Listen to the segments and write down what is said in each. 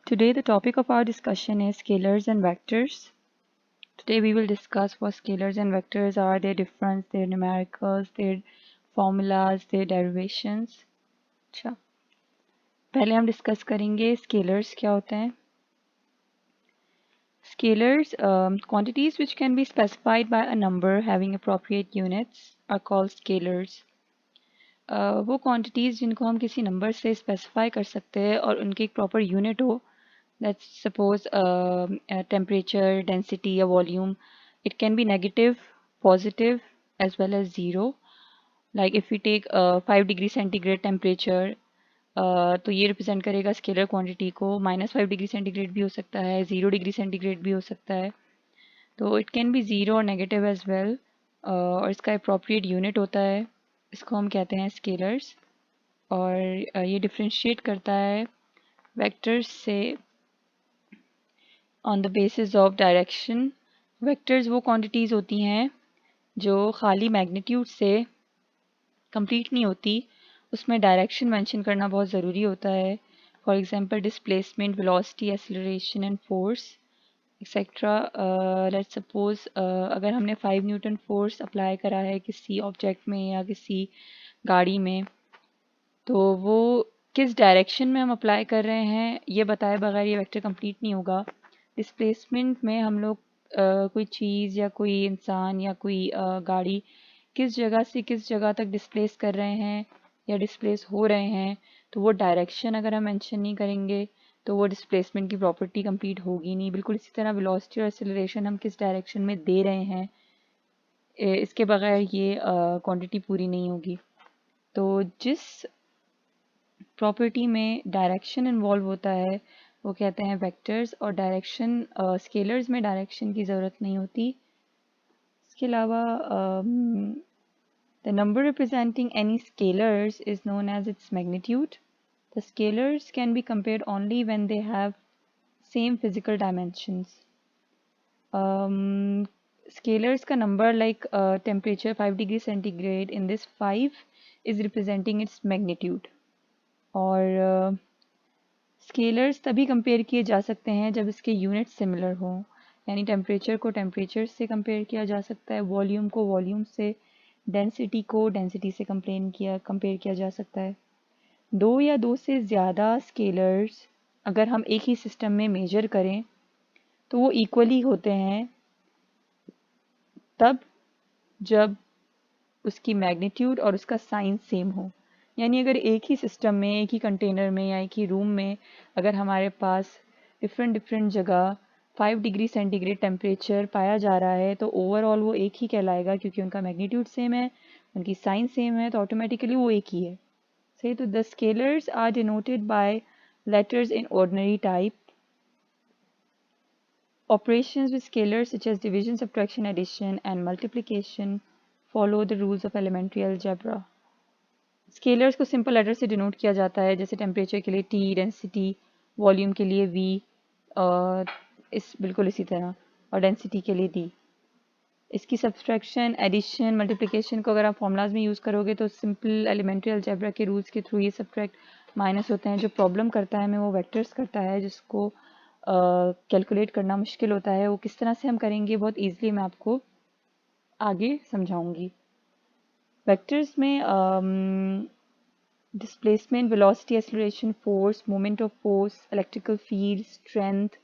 Today the topic of our discussion is scalars and vectors. Today we will discuss what scalars and vectors are, their difference, their numericals, their formulas, their derivations. अच्छा, पहले हम discuss करेंगे scalars क्या होते हैं. Scalars, quantities which can be specified by a number having appropriate units are called scalars. वो quantities जिनको हम किसी नंबर से स्पेसिफाई कर सकते हैं और उनकी एक प्रॉपर यूनिट हो. Let's suppose temperature, density, or volume. It can be negative, positive, as well as zero. Like if we take 5 degree centigrade temperature, तो ये रिप्रेजेंट करेगा स्केलर क्वांटिटी को. -5 डिग्री सेंटीग्रेड भी हो सकता है, 0 डिग्री सेंटीग्रेड भी हो सकता है. तो इट कैन बी ज़ीरो और नेगेटिव एज वेल. और इसका अप्रोप्रिएट यूनिट होता है, इसको हम कहते हैं स्केलर्स. और ये डिफ्रेंशिएट करता है वेक्टर्स से on the basis of direction. Vectors वो क्वांटिटीज़ होती हैं जो खाली मैग्नीट्यूड से कंप्लीट नहीं होती, उसमें डायरेक्शन मेंशन करना बहुत ज़रूरी होता है. For example displacement, velocity, acceleration and force etcetera. Let's suppose अगर हमने 5 न्यूटन फोर्स अप्लाई करा है किसी ऑब्जेक्ट में या किसी गाड़ी में, तो वो किस डायरेक्शन में हम अप्लाई कर रहे हैं ये बताए बगैर ये वेक्टर कंप्लीट नहीं होगा. डिस्प्लेसमेंट में हम लोग कोई चीज़ या कोई इंसान या कोई गाड़ी किस जगह से किस जगह तक डिस्प्लेस कर रहे हैं या डिस्प्लेस हो रहे हैं, तो वो डायरेक्शन अगर हम मेंशन नहीं करेंगे तो वो डिस्प्लेसमेंट की प्रॉपर्टी कंप्लीट होगी नहीं. बिल्कुल इसी तरह वेलोसिटी और एक्सेलरेशन हम किस डायरेक्शन में दे रहे हैं, इसके बगैर ये क्वांटिटी पूरी नहीं होगी. तो जिस प्रॉपर्टी में डायरेक्शन इन्वॉल्व होता है वो कहते हैं वेक्टर्स. और डायरेक्शन स्केलर्स में डायरेक्शन की ज़रूरत नहीं होती. इसके अलावा the number representing any scalars is known as its magnitude. The scalars can be compared only when they have same physical dimensions. Scalars का number like temperature 5 degree centigrade, in this 5 is representing its magnitude. और scalars तभी compare किए जा सकते हैं जब इसके unit similar हों. यानी टेम्परेचर को टेम्परेचर से कंपेयर किया जा सकता है, वॉल्यूम को वॉल्यूम से, डेंसिटी को डेंसिटी से कंपेयर किया जा सकता है. दो या दो से ज़्यादा स्केलर्स अगर हम एक ही सिस्टम में मेजर करें तो वो इक्वली होते हैं तब जब उसकी मैग्नीट्यूड और उसका साइन सेम हो. यानी अगर एक ही सिस्टम में, एक ही कंटेनर में या एक ही रूम में अगर हमारे पास डिफरेंट जगह 5 डिग्री सेंटीग्रेड टेम्परेचर पाया जा रहा है तो ओवरऑल वो एक ही कहलाएगा, क्योंकि उनका मैग्नीट्यूड सेम है, उनकी साइन सेम है, तो ऑटोमेटिकली वो एक ही है. सही. तो the scalars are denoted by letters in ordinary type. Operations with scalars such as division, subtraction, addition, and multiplication follow the rules of elementary algebra. Scalars को सिंपल लेटर से denote किया जाता है, जैसे टेम्परेचर के लिए T, डेंसिटी, वॉल्यूम के लिए V, बिल्कुल इसी तरह, और डेंसिटी के लिए D. इसकी सब्सट्रैक्शन, एडिशन, मल्टीप्लिकेशन को अगर आप फॉर्मूलाज में यूज़ करोगे तो सिंपल एलिमेंट्री अलजेब्रा के रूल्स के थ्रू ये सब्ट्रैक्ट माइनस होते हैं. जो प्रॉब्लम करता है हमें वो वेक्टर्स करता है, जिसको कैलकुलेट करना मुश्किल होता है. वो किस तरह से हम करेंगे बहुत ईजिली मैं आपको आगे समझाऊंगी. वेक्टर्स में displacement, velocity, acceleration, force, moment of force, electrical field, strength,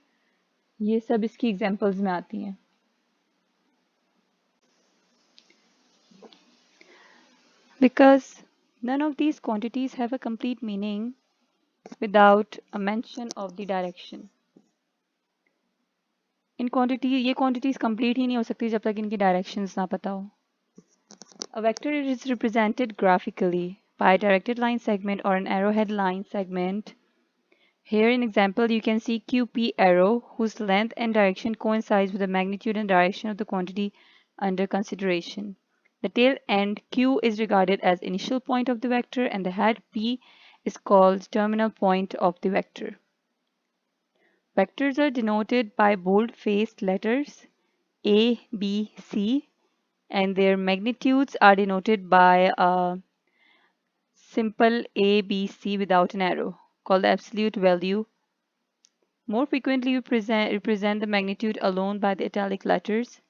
ये सब इसकी एग्जांपल्स में आती हैं. Because none of these quantities have a complete meaning without a mention of the direction. ये quantities complete ही नहीं हो सकती जब तक इनकी directions ना पता हो. A vector is represented graphically by a directed line segment or an arrowhead line segment. Here in example you can see QP arrow whose length and direction coincides with the magnitude and direction of the quantity under consideration. The tail end Q is regarded as initial point of the vector and the head P is called terminal point of the vector. Vectors are denoted by bold-faced letters A, B, C, and their magnitudes are denoted by a simple A, B, C without an arrow called the absolute value. More frequently, we represent the magnitude alone by the italic letters.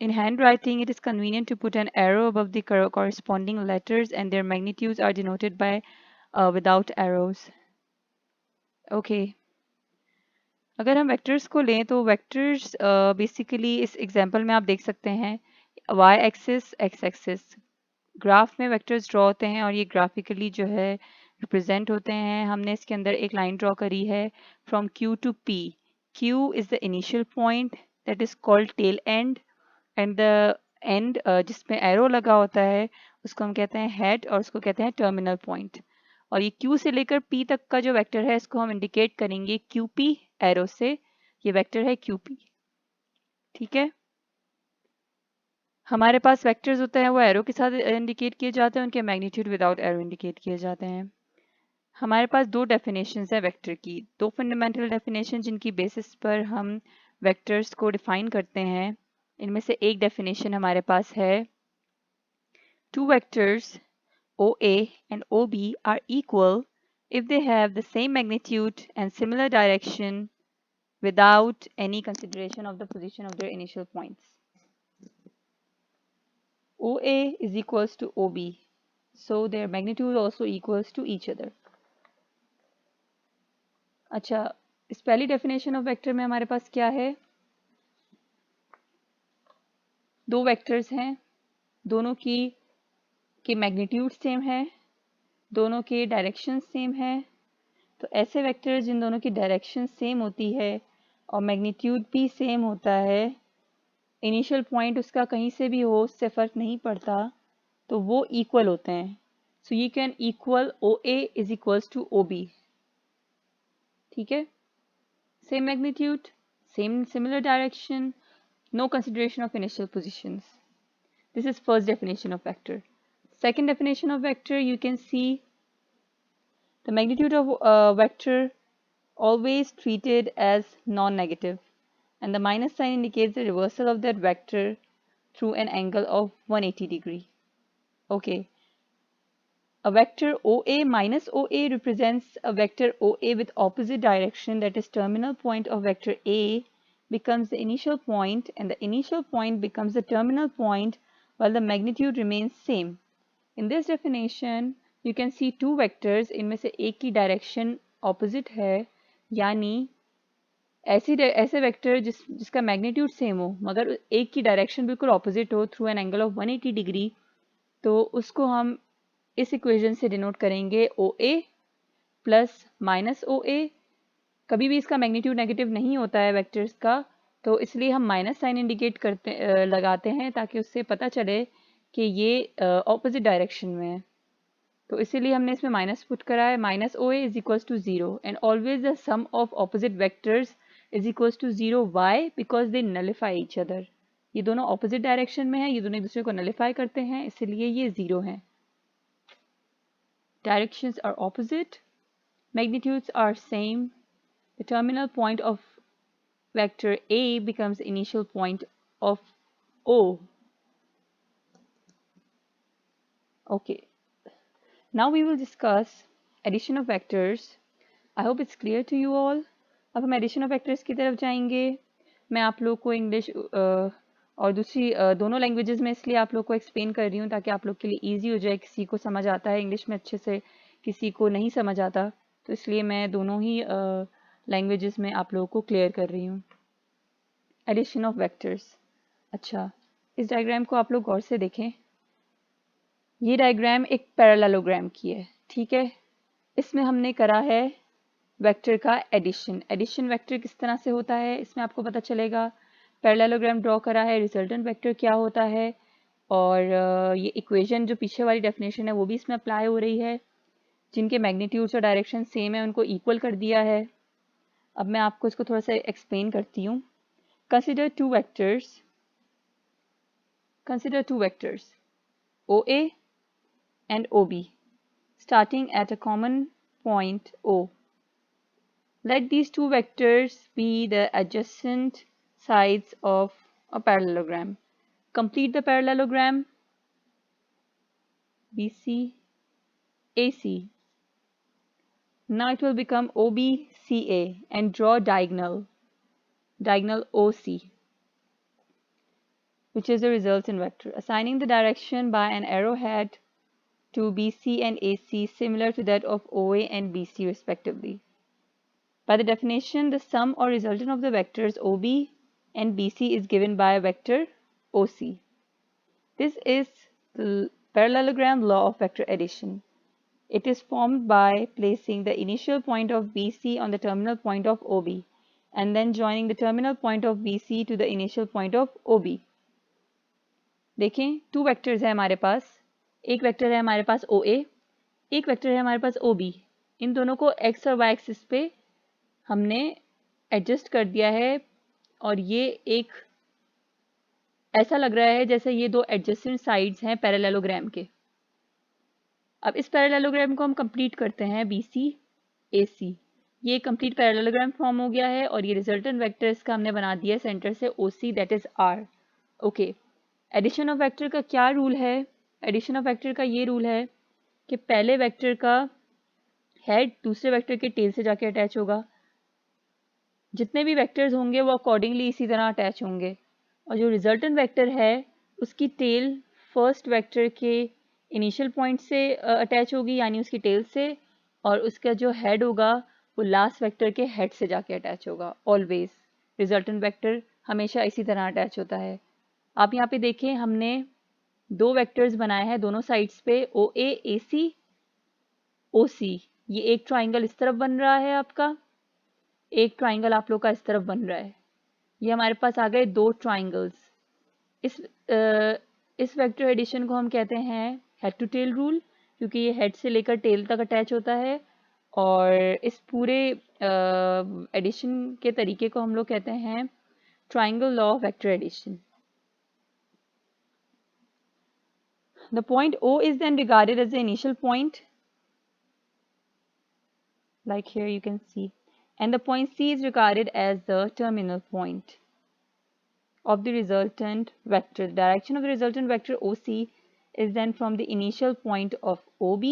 In handwriting, it is convenient to put an arrow above the corresponding letters, and their magnitudes are denoted by without arrows. Okay. अगर हम vectors को लें तो vectors basically इस example में आप देख सकते हैं y axis x axis graph में वेक्टर्स ड्रॉ होते हैं और ये ग्राफिकली जो है रिप्रेजेंट होते हैं. हमने इसके अंदर एक लाइन ड्रॉ करी है from Q to P. Q is the initial point that is called tail end and the end जिसमें एरो लगा होता है उसको हम कहते हैं हेड और उसको कहते हैं टर्मिनल पॉइंट. और ये Q से लेकर P तक का जो वेक्टर है इसको हम इंडिकेट करेंगे QP एरो से. ये वेक्टर है QP. ठीक है. हमारे पास वेक्टर्स होते हैं वो एरो के साथ इंडिकेट किए जाते हैं, उनके मैग्नीट्यूड विदाउट एरो इंडिकेट किए जाते हैं. हमारे पास दो डेफिनेशंस है वेक्टर की, दो फंडामेंटल डेफिनेशन जिनकी बेसिस पर हम वेक्टर्स को डिफाइन करते हैं. इनमें से एक डेफिनेशन हमारे पास है two vectors OA and OB are equal if they have the same magnitude and similar direction without any consideration of the position of their initial points. OA is equals to OB, so their magnitude also equals to each other. अच्छा, इस पहली definition of vector में हमारे पास क्या है? दो vectors हैं, दोनों के मैग्नीट्यूड सेम है, दोनों के डायरेक्शन सेम है. तो ऐसे वेक्टर्स जिन दोनों की डायरेक्शन सेम होती है और मैग्नीट्यूड भी सेम होता है, इनिशियल पॉइंट उसका कहीं से भी हो उससे फ़र्क नहीं पड़ता, तो वो इक्वल होते हैं. So you can equal OA is equals to OB. ठीक है. Same magnitude, same similar direction, no consideration of initial positions. This is first definition of vector. Second definition of vector, you can see the magnitude of vector always treated as non-negative, and the minus sign indicates the reversal of that vector through an angle of 180 degree. Okay. A vector OA minus OA represents a vector OA with opposite direction, that is terminal point of vector A becomes the initial point and the initial point becomes the terminal point while the magnitude remains same. In this definition, you can see two vectors, इनमें से एक की direction opposite है, यानी ऐसे vector जिसका magnitude same हो मगर एक की डायरेक्शन बिल्कुल ऑपोजिट हो through an angle of 180 degree, तो उसको हम इस इक्वेशन से डिनोट करेंगे OA प्लस माइनस OA. कभी भी इसका मैग्नीट्यूड नेगेटिव नहीं होता है वेक्टर्स का, तो इसलिए हम माइनस साइन इंडिकेट करते लगाते हैं ताकि उससे पता चले कि ये ऑपोजिट डायरेक्शन में है. तो इसीलिए हमने इसमें माइनस पुट करा है. Minus OA is equals to 0 and always the sum of opposite vectors is equals to 0. Why? Because they nullify each other. ये दोनों ऑपोजिट डायरेक्शन में है, ये दोनों एक दूसरे को नलिफाई करते हैं, इसलिए ये 0 है. Directions are opposite, magnitudes are same. The terminal point of vector A becomes the initial point of O. Okay, now we will discuss addition of vectors. I hope it's clear to you all. अब हम addition of vectors की तरफ जाएंगे. मैं आप लोग को English और दूसरी दोनों लैंग्वेजेस में इसलिए आप लोग को एक्सप्लेन कर रही हूँ ताकि आप लोग के लिए ईजी हो जाए. किसी को समझ आता है इंग्लिश में अच्छे से, किसी को नहीं समझ आता, तो इसलिए मैं दोनों ही लैंग्वेजेस में आप लोगों को क्लियर कर रही हूँ. Addition of vectors. अच्छा, इस डायग्राम को आप लोग गौर से देखें. ये डायग्राम एक पैरेललोग्राम की है. ठीक है. इसमें हमने करा है वेक्टर का एडिशन. एडिशन वेक्टर किस तरह से होता है इसमें आपको पता चलेगा. पैरेललोग्राम ड्रॉ करा है, रिजल्टेंट वेक्टर क्या होता है, और ये इक्वेशन जो पीछे वाली डेफिनेशन है वो भी इसमें अप्लाई हो रही है. जिनके मैग्नीट्यूड्स और डायरेक्शन सेम है उनको इक्वल कर दिया है. अब मैं आपको इसको थोड़ा सा एक्सप्लेन करती हूँ. Consider two vectors OA and OB starting at a common point O. Let these two vectors be the adjacent sides of a parallelogram. Complete the parallelogram BC AC. Now it will become OBCA and draw diagonal OC, which is the resultant vector, assigning the direction by an arrowhead to BC and AC similar to that of OA and BC respectively. By the definition, the sum or resultant of the vectors OB and BC is given by a vector OC. This is the parallelogram law of vector addition. It is formed by placing the initial point of BC on the terminal point of OB and then joining the terminal point of BC to the initial point of OB. देखें, 2 vectors है हमारे पास, एक vector है हमारे पास OA, एक vector है हमारे पास OB. इन दोनों को x और y एक्सिस पे हमने एडजस्ट कर दिया है और ये एक ऐसा लग रहा है जैसे ये दो एडजेसेंट साइड्स हैं पैरेललोग्राम के. अब इस पैरेललोग्राम को हम कंप्लीट करते हैं BC AC. ये कंप्लीट पैरेललोग्राम फॉर्म हो गया है और ये रिजल्टेंट वेक्टर इसका हमने बना दिया है सेंटर से OC, that is R. Okay, addition of vector का क्या रूल है? एडिशन ऑफ वेक्टर का ये रूल है कि पहले वेक्टर का हेड दूसरे वेक्टर के टेल से जाके अटैच होगा. जितने भी वेक्टर्स होंगे वो अकॉर्डिंगली इसी तरह अटैच होंगे और जो रिजल्टेंट वेक्टर है उसकी टेल फर्स्ट वेक्टर के इनिशियल पॉइंट से अटैच होगी यानी उसकी टेल से, और उसका जो हेड होगा वो लास्ट वेक्टर के हेड से जाके अटैच होगा. ऑलवेज रिजल्टेंट वेक्टर हमेशा इसी तरह अटैच होता है. आप यहाँ पे देखें, हमने 2 वेक्टर्स बनाए हैं दोनों साइड्स पे OA AC OC. ये एक ट्राइंगल इस तरफ बन रहा है आपका, एक ट्राइंगल आप लोग का इस तरफ बन रहा है. ये हमारे पास आ गए 2 ट्राइंगल्स. इस वेक्टर एडिशन को हम कहते हैं हेड टू टेल रूल, क्योंकि ये हेड से लेकर टेल तक अटैच होता है. और इस पूरे एडिशन के तरीके को हम लोग कहते हैं triangle law of vector addition. The point O is then regarded as the initial point, like here you can see, and the point C is regarded as the terminal point of the resultant vector. The direction of the resultant vector OC is then from the initial point of OB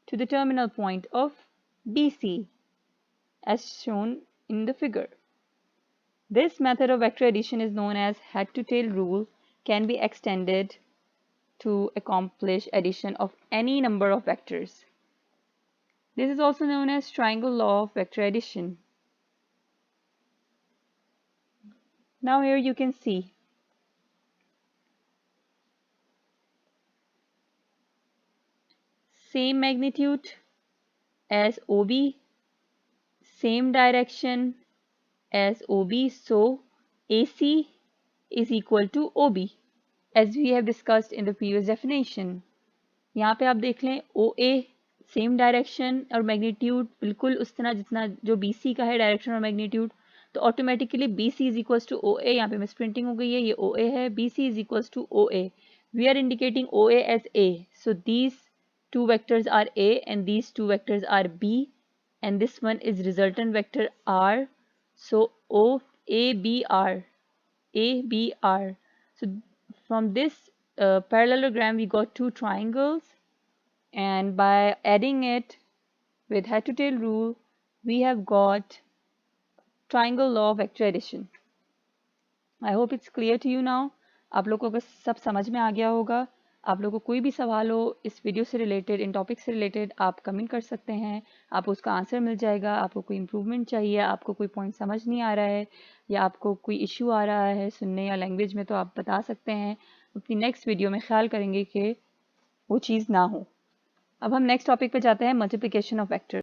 to the terminal point of BC, as shown in the figure. This method of vector addition is known as head-to-tail rule, can be extended to accomplish addition of any number of vectors. This is also known as triangle law of vector addition. Now here you can see same magnitude as OB, same direction as OB, so AC is equal to OB as we have discussed in the previous definition. यहाँ पे आप देख लें OA same direction और magnitude बिल्कुल उस तरह जितना जो BC का है डायरेक्शन और मैग्नीट्यूड, तो automatically BC is equals to OA. यहाँ पे मिस प्रिंटिंग हो गई है, ये OA है, BC is equals to OA. We are indicating OA as A, so these 2 vectors are A and these 2 vectors are B and this one is resultant vector R, so ABR. So from this parallelogram we got 2 triangles, and by adding it with head to tail rule we have got triangle law of vector addition. I hope it's clear to you now. आप लोगों को सब समझ में आ गया होगा. आप लोगों को कोई भी सवाल हो इस वीडियो से रिलेटेड, इन टॉपिक से रिलेटेड, आप कमेंट कर सकते हैं, आपको उसका आंसर मिल जाएगा. आपको कोई इम्प्रूवमेंट चाहिए, आपको कोई पॉइंट समझ नहीं आ रहा है या आपको कोई इशू आ रहा है सुनने या लैंग्वेज में, तो आप बता सकते हैं. अपनी नेक्स्ट वीडियो में ख्याल करेंगे कि वो चीज़ ना हो. अब हम नेक्स्ट टॉपिक पे जाते हैं, मल्टीप्लिकेशन ऑफ वेक्टर.